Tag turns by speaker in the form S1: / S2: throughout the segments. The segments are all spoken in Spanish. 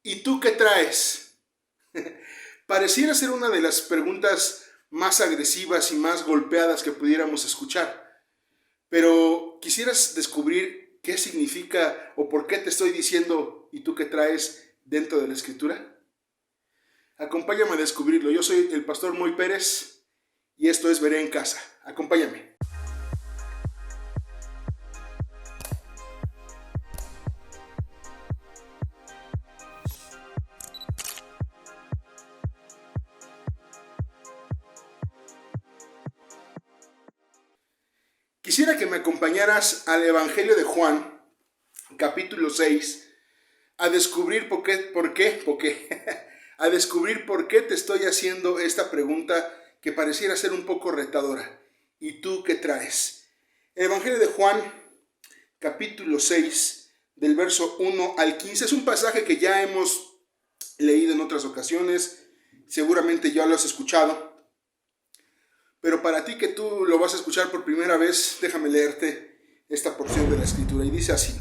S1: ¿Y tú qué traes? Pareciera ser una de las preguntas más agresivas y más golpeadas que pudiéramos escuchar. Pero quisieras descubrir qué significa o por qué te estoy diciendo ¿y tú qué traes dentro de la escritura? Acompáñame a descubrirlo. Yo soy el pastor Moy Pérez y esto es Veré en Casa. Acompáñame. Quisiera que me acompañaras al Evangelio de Juan, capítulo 6, a descubrir a descubrir por qué te estoy haciendo esta pregunta que pareciera ser un poco retadora. ¿Y tú qué traes? El Evangelio de Juan, capítulo 6, del verso 1 al 15, es un pasaje que ya hemos leído en otras ocasiones, seguramente ya lo has escuchado, pero para ti que tú lo vas a escuchar por primera vez, déjame leerte esta porción de la escritura y dice así.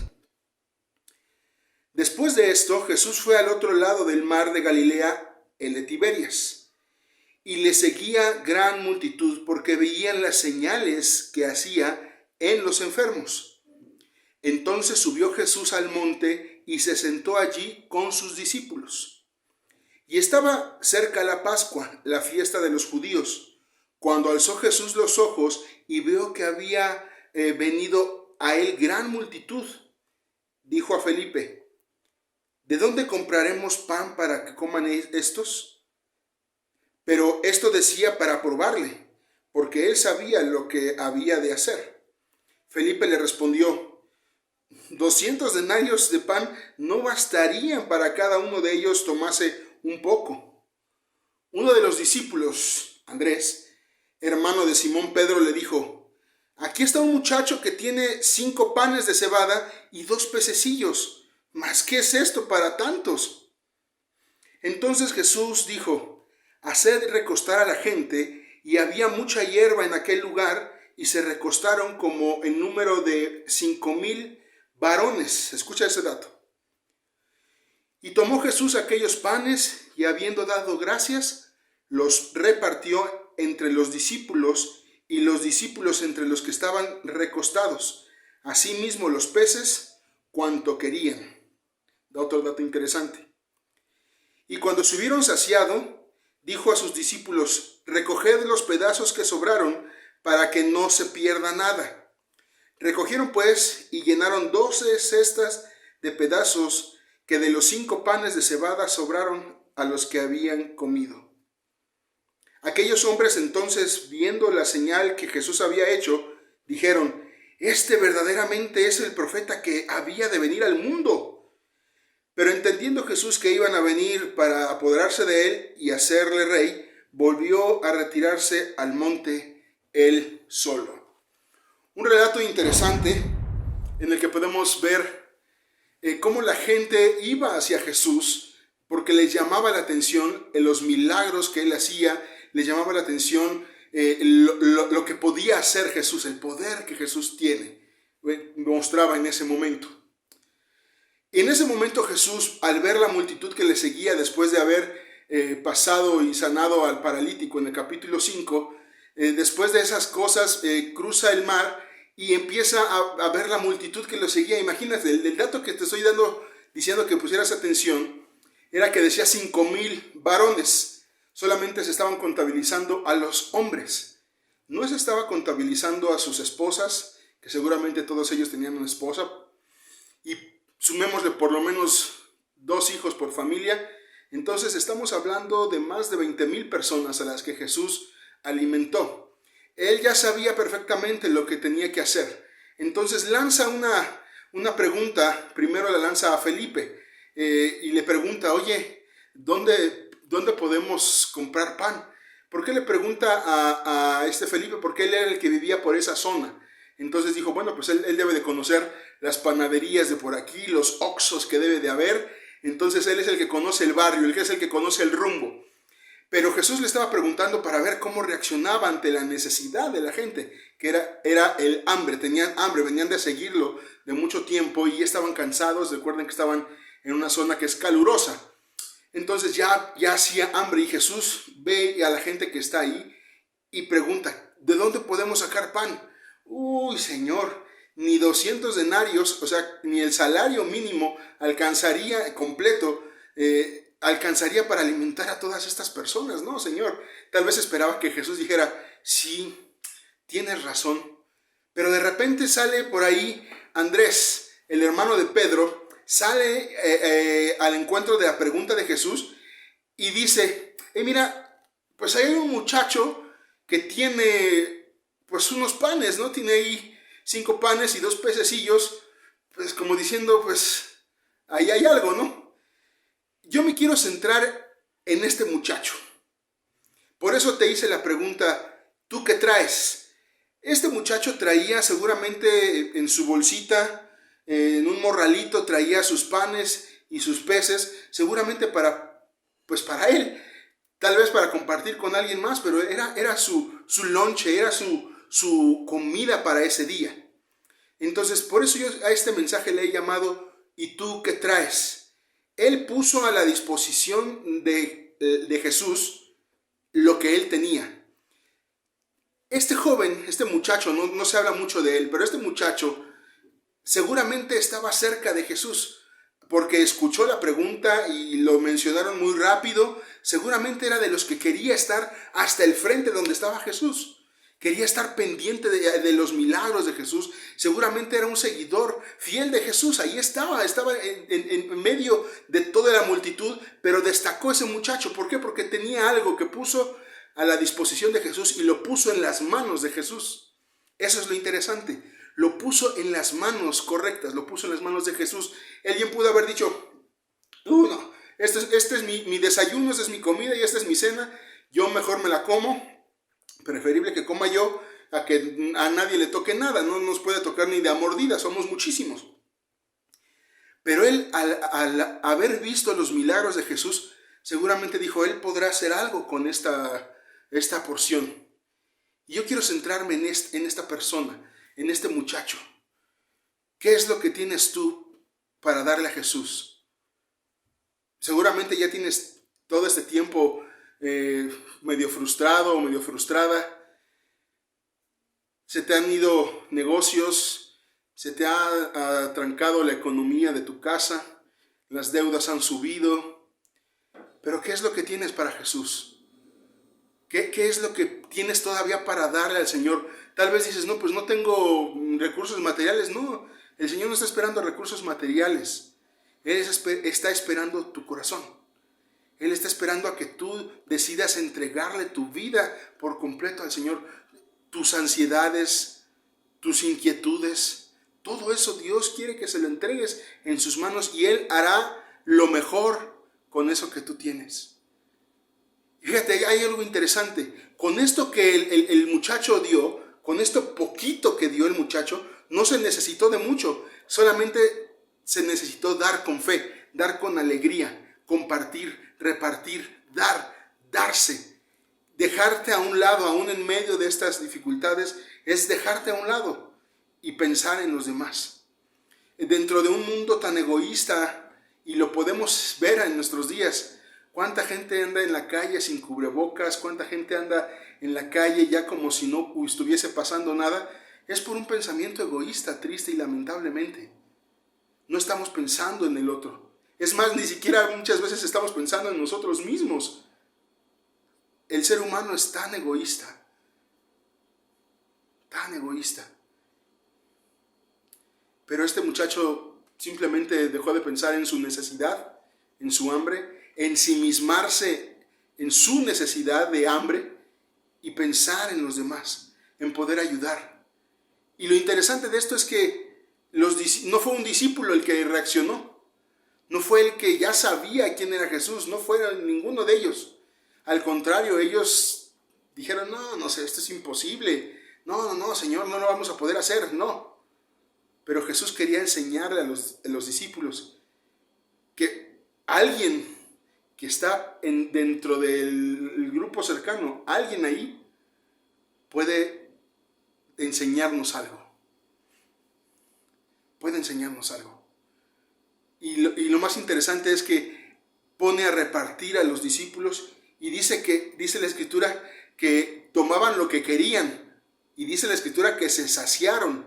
S1: Después de esto, Jesús fue al otro lado del mar de Galilea, el de Tiberias, y le seguía gran multitud porque veían las señales que hacía en los enfermos. Entonces subió Jesús al monte y se sentó allí con sus discípulos. Y estaba cerca la Pascua, la fiesta de los judíos, cuando alzó Jesús los ojos y vio que había venido a él gran multitud. Dijo a Felipe: ¿de dónde compraremos pan para que coman estos? Pero esto decía para probarle, porque él sabía lo que había de hacer. Felipe le respondió: 200 denarios de pan no bastarían para cada uno de ellos tomase un poco. Uno de los discípulos, Andrés, hermano de Simón Pedro, le dijo: aquí está un muchacho que tiene 5 panes de cebada y 2 pececillos. ¿Mas qué es esto para tantos? Entonces Jesús dijo: haced recostar a la gente. Y había mucha hierba en aquel lugar, y se recostaron como en número de 5,000 varones. Escucha ese dato. Y tomó Jesús aquellos panes, y habiendo dado gracias, los repartió entre los discípulos, y los discípulos entre los que estaban recostados. Asimismo los peces, cuanto querían. Da otro dato interesante. Y cuando se hubieron saciado, dijo a sus discípulos: recoged los pedazos que sobraron, para que no se pierda nada. Recogieron pues y llenaron 12 cestas de pedazos que de los 5 panes de cebada sobraron a los que habían comido. Aquellos hombres entonces, viendo la señal que Jesús había hecho, dijeron: este verdaderamente es el profeta que había de venir al mundo. Pero entendiendo Jesús que iban a venir para apoderarse de él y hacerle rey, volvió a retirarse al monte él solo. Un relato interesante en el que podemos ver cómo la gente iba hacia Jesús porque les llamaba la atención los milagros que él hacía, les llamaba la atención lo que podía hacer Jesús, el poder que Jesús tiene, mostraba en ese momento. Y en ese momento Jesús, al ver la multitud que le seguía después de haber pasado y sanado al paralítico en el capítulo 5, después de esas cosas cruza el mar y empieza a ver la multitud que lo seguía. Imagínate, el dato que te estoy diciendo que pusieras atención, era que decía 5,000 varones. Solamente se estaban contabilizando a los hombres. No se estaba contabilizando a sus esposas, que seguramente todos ellos tenían una esposa, y sumémosle por lo menos 2 hijos por familia. Entonces estamos hablando de más de 20,000 personas a las que Jesús alimentó. Él ya sabía perfectamente lo que tenía que hacer. Entonces lanza una pregunta, primero la lanza a Felipe y le pregunta: oye, ¿dónde podemos comprar pan? ¿Por qué le pregunta a este Felipe? Porque él era el que vivía por esa zona. Entonces dijo: bueno, pues él debe de conocer las panaderías de por aquí, los oxxos que debe de haber. Entonces él es el que conoce el barrio, él es el que conoce el rumbo. Pero Jesús le estaba preguntando para ver cómo reaccionaba ante la necesidad de la gente, que era el hambre. Tenían hambre, venían de seguirlo de mucho tiempo y estaban cansados. Recuerden que estaban en una zona que es calurosa. Entonces ya hacía hambre y Jesús ve a la gente que está ahí y pregunta, ¿de dónde podemos sacar pan? Uy, Señor, ni 200 denarios, o sea, ni el salario mínimo alcanzaría completo, alcanzaría para alimentar a todas estas personas. No, Señor, tal vez esperaba que Jesús dijera, sí, tienes razón. Pero de repente sale por ahí Andrés, el hermano de Pedro, sale al encuentro de la pregunta de Jesús y dice, mira, pues hay un muchacho que tiene pues unos panes, ¿no? Tiene ahí 5 panes y 2 pececillos, pues como diciendo, pues ahí hay algo, ¿no? Yo me quiero centrar en este muchacho. Por eso te hice la pregunta, ¿tú qué traes? Este muchacho traía seguramente en su bolsita, en un morralito, traía sus panes y sus peces, seguramente para él, tal vez para compartir con alguien más, pero era su lonche, era su comida para ese día. Entonces, por eso yo a este mensaje le he llamado, ¿y tú qué traes? Él puso a la disposición de Jesús lo que él tenía. Este joven, este muchacho, no se habla mucho de él, pero este muchacho seguramente estaba cerca de Jesús, porque escuchó la pregunta y lo mencionaron muy rápido. Seguramente era de los que quería estar hasta el frente donde estaba Jesús. Quería estar pendiente de los milagros de Jesús. Seguramente era un seguidor fiel de Jesús. Ahí estaba en medio de toda la multitud, pero destacó ese muchacho. ¿Por qué? Porque tenía algo que puso a la disposición de Jesús y lo puso en las manos de Jesús. Eso es lo interesante. Lo puso en las manos correctas, lo puso en las manos de Jesús. Alguien pudo haber dicho, no, este es mi desayuno, esta es mi comida y esta es mi cena, yo mejor me la como, preferible que coma yo a que a nadie le toque nada, no nos puede tocar ni de a mordida, somos muchísimos. Pero él, al haber visto los milagros de Jesús, seguramente dijo, él podrá hacer algo con esta porción. Y yo quiero centrarme en esta persona, en este muchacho. ¿Qué es lo que tienes tú para darle a Jesús? Seguramente ya tienes todo este tiempo medio frustrado o medio frustrada. Se te han ido negocios, se te ha trancado la economía de tu casa, las deudas han subido. Pero ¿qué es lo que tienes para Jesús? ¿Qué es lo que tienes todavía para darle al Señor? Tal vez dices, no, pues no tengo recursos materiales. No, el Señor no está esperando recursos materiales. Él está esperando tu corazón. Él está esperando a que tú decidas entregarle tu vida por completo al Señor. Tus ansiedades, tus inquietudes, todo eso Dios quiere que se lo entregues en sus manos y Él hará lo mejor con eso que tú tienes. Fíjate, hay algo interesante. Con esto que el muchacho dio, con esto poquito que dio el muchacho, no se necesitó de mucho. Solamente se necesitó dar con fe, dar con alegría, compartir, repartir, darse. Dejarte a un lado, aún en medio de estas dificultades, es dejarte a un lado y pensar en los demás. Dentro de un mundo tan egoísta, y lo podemos ver en nuestros días, ¿cuánta gente anda en la calle sin cubrebocas? ¿Cuánta gente anda en la calle ya como si no estuviese pasando nada? Es por un pensamiento egoísta, triste y lamentablemente. No estamos pensando en el otro. Es más, ni siquiera muchas veces estamos pensando en nosotros mismos. El ser humano es tan egoísta. Tan egoísta. Pero este muchacho simplemente dejó de pensar en su necesidad, en su hambre, ensimismarse en su necesidad de hambre y pensar en los demás, en poder ayudar. Y lo interesante de esto es que no fue un discípulo el que reaccionó, no fue el que ya sabía quién era Jesús, no fue ninguno de ellos. Al contrario, ellos dijeron, no sé, esto es imposible, no, Señor, no lo vamos a poder hacer, no. Pero Jesús quería enseñarle a los discípulos que alguien que está dentro del grupo cercano, alguien ahí puede enseñarnos algo. Puede enseñarnos algo. Y lo más interesante es que pone a repartir a los discípulos y dice la Escritura que tomaban lo que querían, y dice la Escritura que se saciaron.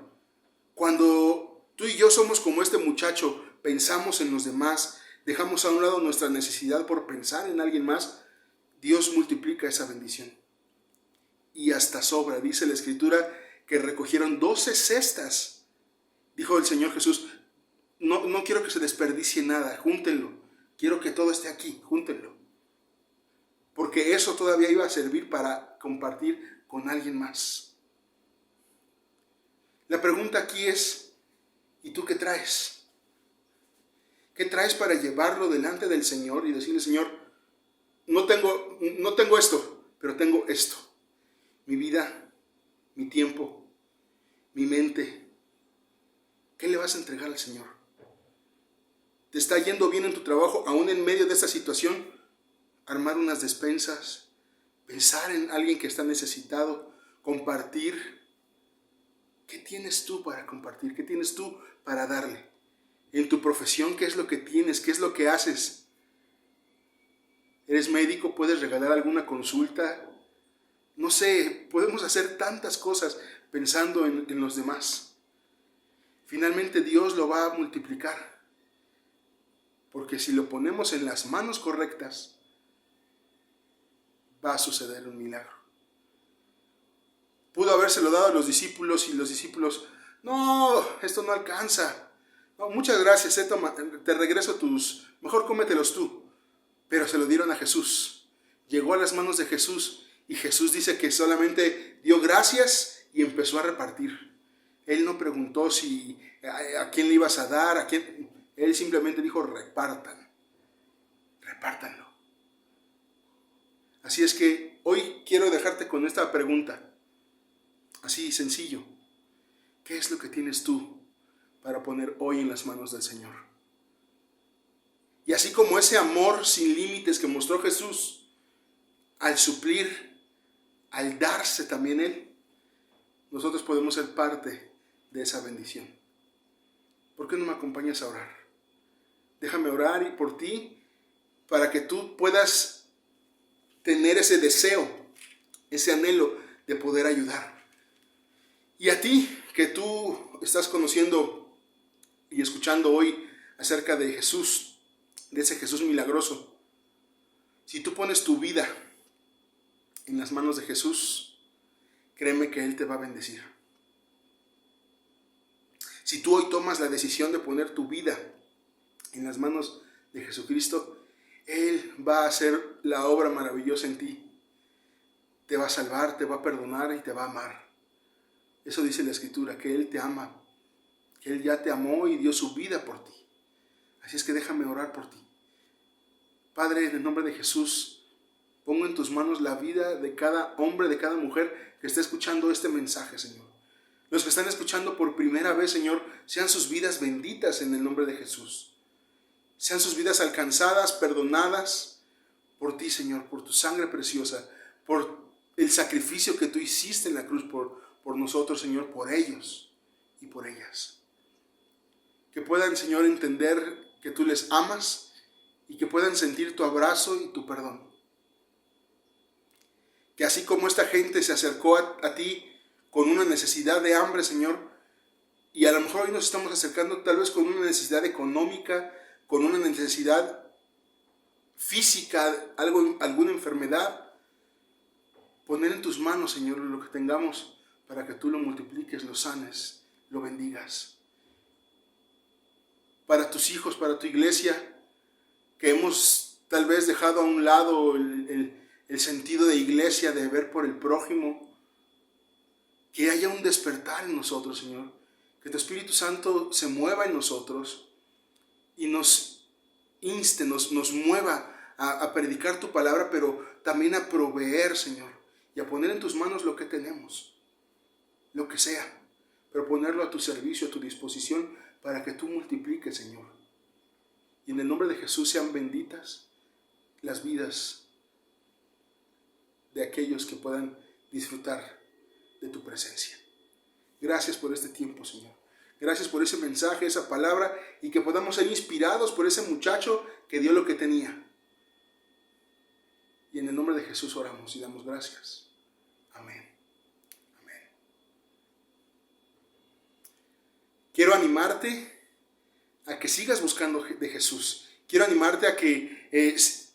S1: Cuando tú y yo somos como este muchacho, pensamos en los demás, dejamos a un lado nuestra necesidad por pensar en alguien más, Dios multiplica esa bendición. Y hasta sobra. Dice la Escritura que recogieron 12 cestas. Dijo el Señor Jesús, no quiero que se desperdicie nada, júntenlo. Quiero que todo esté aquí, júntenlo. Porque eso todavía iba a servir para compartir con alguien más. La pregunta aquí es, ¿y tú qué traes? ¿Qué traes para llevarlo delante del Señor y decirle, Señor, no tengo esto, pero tengo esto? Mi vida, mi tiempo, mi mente. ¿Qué le vas a entregar al Señor? ¿Te está yendo bien en tu trabajo, aún en medio de esta situación? Armar unas despensas, pensar en alguien que está necesitado, compartir. ¿Qué tienes tú para compartir? ¿Qué tienes tú para darle? En tu profesión, ¿qué es lo que tienes? ¿Qué es lo que haces? ¿Eres médico? ¿Puedes regalar alguna consulta? No sé, podemos hacer tantas cosas pensando en los demás. Finalmente Dios lo va a multiplicar. Porque si lo ponemos en las manos correctas, va a suceder un milagro. Pudo habérselo dado a los discípulos y los discípulos, no, esto no alcanza. No, muchas gracias, te regreso mejor cómetelos tú. Pero se lo dieron a Jesús. Llegó a las manos de Jesús y Jesús dice que solamente dio gracias y empezó a repartir. Él no preguntó a quién le ibas a dar, a quién. Él simplemente dijo, repártanlo. Así es que hoy quiero dejarte con esta pregunta. Así sencillo. ¿Qué es lo que tienes tú para poner hoy en las manos del Señor? Y así como ese amor sin límites que mostró Jesús al suplir, al darse también Él, nosotros podemos ser parte de esa bendición. ¿Por qué no me acompañas a orar? Déjame orar por ti para que tú puedas tener ese deseo, ese anhelo de poder ayudar. Y a ti que tú estás conociendo y escuchando hoy acerca de Jesús, de ese Jesús milagroso, si tú pones tu vida en las manos de Jesús, créeme que Él te va a bendecir. Si tú hoy tomas la decisión de poner tu vida en las manos de Jesucristo, Él va a hacer la obra maravillosa en ti. Te va a salvar, te va a perdonar y te va a amar. Eso dice la Escritura, que Él te ama, que Él ya te amó y dio su vida por ti. Así es que déjame orar por ti. Padre, en el nombre de Jesús, pongo en tus manos la vida de cada hombre, de cada mujer que está escuchando este mensaje, Señor. Los que están escuchando por primera vez, Señor, sean sus vidas benditas en el nombre de Jesús. Sean sus vidas alcanzadas, perdonadas por ti, Señor, por tu sangre preciosa, por el sacrificio que tú hiciste en la cruz por nosotros, Señor, por ellos y por ellas. Que puedan, Señor, entender que tú les amas y que puedan sentir tu abrazo y tu perdón. Que así como esta gente se acercó a ti con una necesidad de hambre, Señor, y a lo mejor hoy nos estamos acercando tal vez con una necesidad económica, con una necesidad física, alguna enfermedad, poner en tus manos, Señor, lo que tengamos para que tú lo multipliques, lo sanes, lo bendigas. Para tus hijos, para tu iglesia, que hemos tal vez dejado a un lado el sentido de iglesia, de ver por el prójimo, que haya un despertar en nosotros, Señor, que tu Espíritu Santo se mueva en nosotros y nos inste, nos mueva a predicar tu palabra, pero también a proveer, Señor, y a poner en tus manos lo que tenemos, lo que sea, pero ponerlo a tu servicio, a tu disposición, para que tú multipliques, Señor. Y en el nombre de Jesús sean benditas las vidas de aquellos que puedan disfrutar de tu presencia. Gracias por este tiempo, Señor. Gracias por ese mensaje, esa palabra, y que podamos ser inspirados por ese muchacho que dio lo que tenía. Y en el nombre de Jesús oramos y damos gracias. Amén. Amén. Quiero animarte a que sigas buscando de Jesús. Quiero animarte a que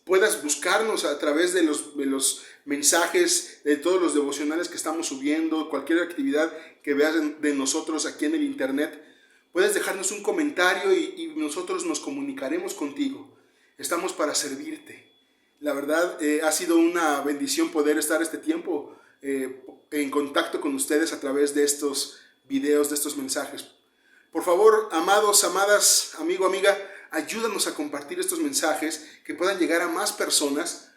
S1: puedas buscarnos a través de los mensajes, de todos los devocionales que estamos subiendo, cualquier actividad que veas de nosotros aquí en el internet. Puedes dejarnos un comentario y nosotros nos comunicaremos contigo. Estamos para servirte. La verdad, ha sido una bendición poder estar este tiempo en contacto con ustedes a través de estos videos, de estos mensajes. Por favor, amados, amadas, amigo, amiga, ayúdanos a compartir estos mensajes que puedan llegar a más personas.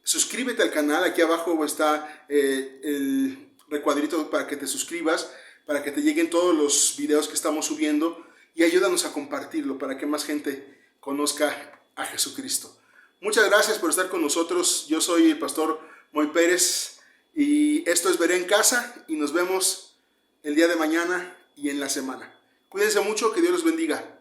S1: Suscríbete al canal, aquí abajo está el recuadrito para que te suscribas, para que te lleguen todos los videos que estamos subiendo, y ayúdanos a compartirlo para que más gente conozca a Jesucristo. Muchas gracias por estar con nosotros. Yo soy el pastor Moy Pérez y esto es Veré en Casa, y nos vemos el día de mañana y en la semana. Cuídense mucho, que Dios los bendiga.